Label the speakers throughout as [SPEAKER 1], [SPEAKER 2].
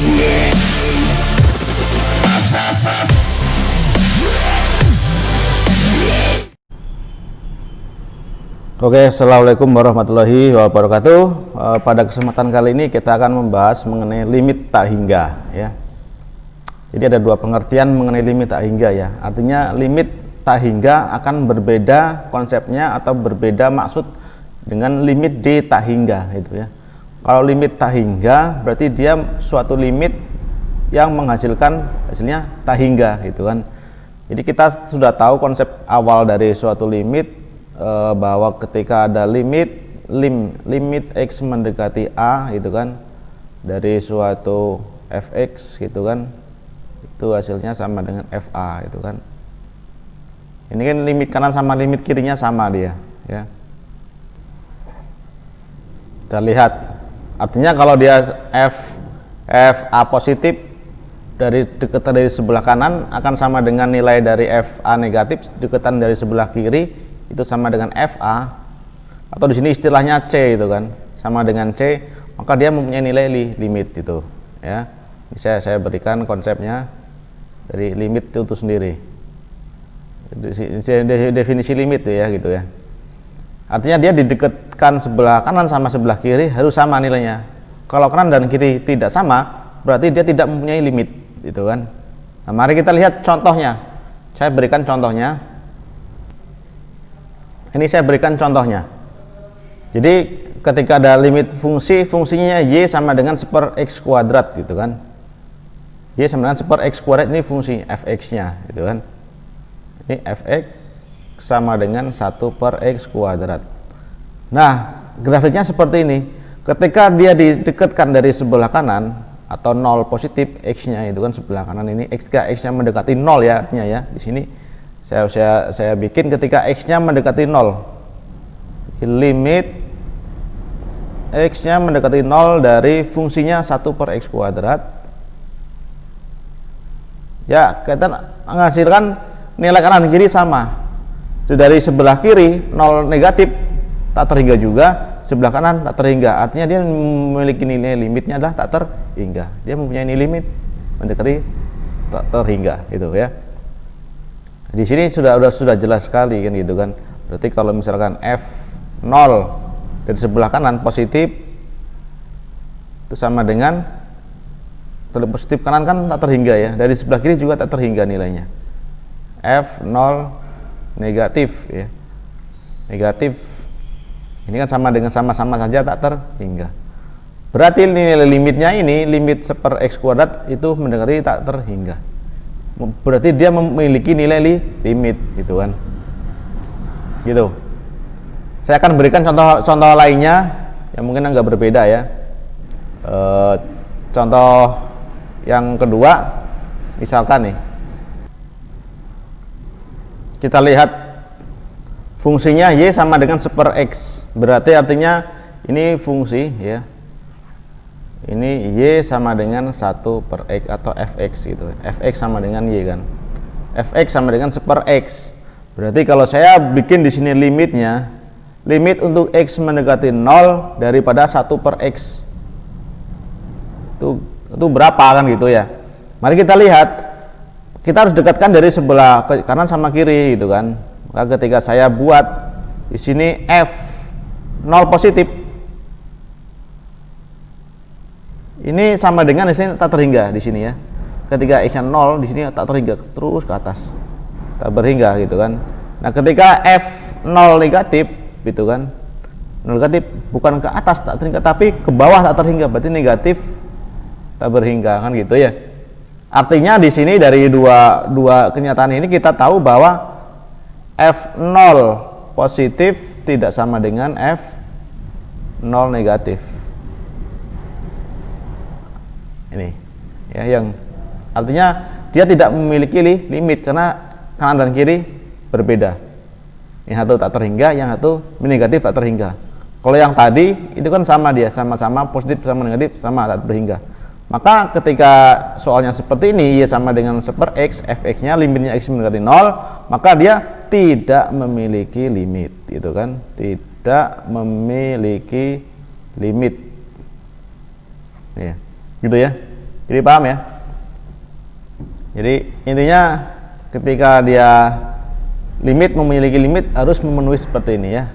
[SPEAKER 1] Oke, assalamualaikum warahmatullahi wabarakatuh. Pada kesempatan kali ini kita akan membahas mengenai limit tak hingga ya. Jadi ada dua pengertian mengenai limit tak hingga ya. Artinya limit tak hingga akan berbeda konsepnya atau berbeda maksud dengan limit D tak hingga itu ya. Kalau limit tak hingga berarti dia suatu limit yang menghasilkan hasilnya tak hingga gitu kan. Jadi kita sudah tahu konsep awal dari suatu limit, bahwa ketika ada limit x mendekati a gitu kan dari suatu fx gitu kan, itu hasilnya sama dengan fa gitu kan. Ini kan limit kanan sama limit kirinya sama dia ya. Kita lihat artinya kalau dia fa positif dari dekatan dari sebelah kanan akan sama dengan nilai dari fa negatif dekatan dari sebelah kiri itu sama dengan FA, atau di sini istilahnya C itu kan sama dengan C, maka dia mempunyai nilai limit itu ya. Saya berikan konsepnya dari limit itu sendiri, definisi limit tuh ya gitu ya. Artinya dia didekatkan sebelah kanan sama sebelah kiri harus sama nilainya. Kalau kanan dan kiri tidak sama berarti dia tidak mempunyai limit gitu kan. Nah, mari kita lihat contohnya. Saya berikan contohnya. Ini saya berikan contohnya. Jadi ketika ada limit fungsinya y sama dengan 1/x kuadrat gitu kan. Y sama dengan 1/x kuadrat, ini fungsi fx-nya gitu kan. Ini fx sama dengan 1/x kuadrat. Nah, grafiknya seperti ini. Ketika dia didekatkan dari sebelah kanan atau 0 positif x-nya itu kan sebelah kanan ini, x-nya mendekati 0 ya artinya ya. Di sini saya bikin ketika x-nya mendekati 0, limit x-nya mendekati 0 dari fungsinya 1/x kuadrat ya, kita menghasilkan nilai kanan kiri sama. Dari sebelah kiri 0 negatif tak terhingga juga, sebelah kanan tak terhingga, artinya dia memiliki nilai limitnya adalah tak terhingga. Dia mempunyai nilai limit mendekati tak terhingga itu ya. Di sini sudah jelas sekali kan gitu kan. Berarti kalau misalkan f0 dari sebelah kanan positif itu sama dengan, kalau positif kanan kan tak terhingga ya, dari sebelah kiri juga tak terhingga nilainya. f0 negatif ya, negatif ini kan sama dengan sama-sama saja tak terhingga. Berarti nilai limitnya ini limit 1/x kuadrat itu mendekati tak terhingga. Berarti dia memiliki nilai limit gitu kan gitu. Saya akan berikan contoh lainnya yang mungkin agak berbeda ya. Contoh yang kedua, misalkan nih kita lihat fungsinya y sama dengan 1/x, berarti artinya ini fungsi ya, ini y sama dengan 1/x atau fx gitu. Fx sama dengan y kan. Fx sama dengan 1/x. Berarti kalau saya bikin di sini limitnya, limit untuk x mendekati 0 daripada 1/x. Itu berapa kan gitu ya. Mari kita lihat. Kita harus dekatkan dari sebelah kanan sama kiri gitu kan. Maka ketika saya buat di sini f 0 positif, ini sama dengan di sini tak terhingga di sini ya. Ketika x-nya 0 di sini tak terhingga terus ke atas. Tak berhingga gitu kan. Nah, ketika f0 negatif gitu kan. 0 negatif bukan ke atas tak terhingga tapi ke bawah tak terhingga, berarti negatif tak berhingga kan gitu ya. Artinya di sini dari dua kenyataan ini kita tahu bahwa f0 positif tidak sama dengan f0 negatif. Ini ya, yang artinya dia tidak memiliki limit karena kanan dan kiri berbeda. Yang satu tak terhingga, yang satu negatif tak terhingga. Kalau yang tadi itu kan sama, dia sama-sama positif sama negatif sama tak berhingga. Maka ketika soalnya seperti ini, y sama dengan 1/x, fx-nya limitnya x mendekati 0, maka dia tidak memiliki limit, gitu kan? Tidak memiliki limit. Ya, gitu ya. Jadi paham ya? Jadi intinya ketika dia memiliki limit harus memenuhi seperti ini ya.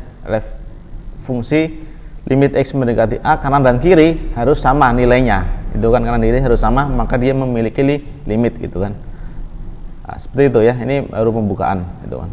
[SPEAKER 1] Fungsi limit x mendekati a kanan dan kiri harus sama nilainya. Itu kan kanan dan kiri harus sama, maka dia memiliki limit gitu kan. Nah, seperti itu ya. Ini baru pembukaan gitu kan.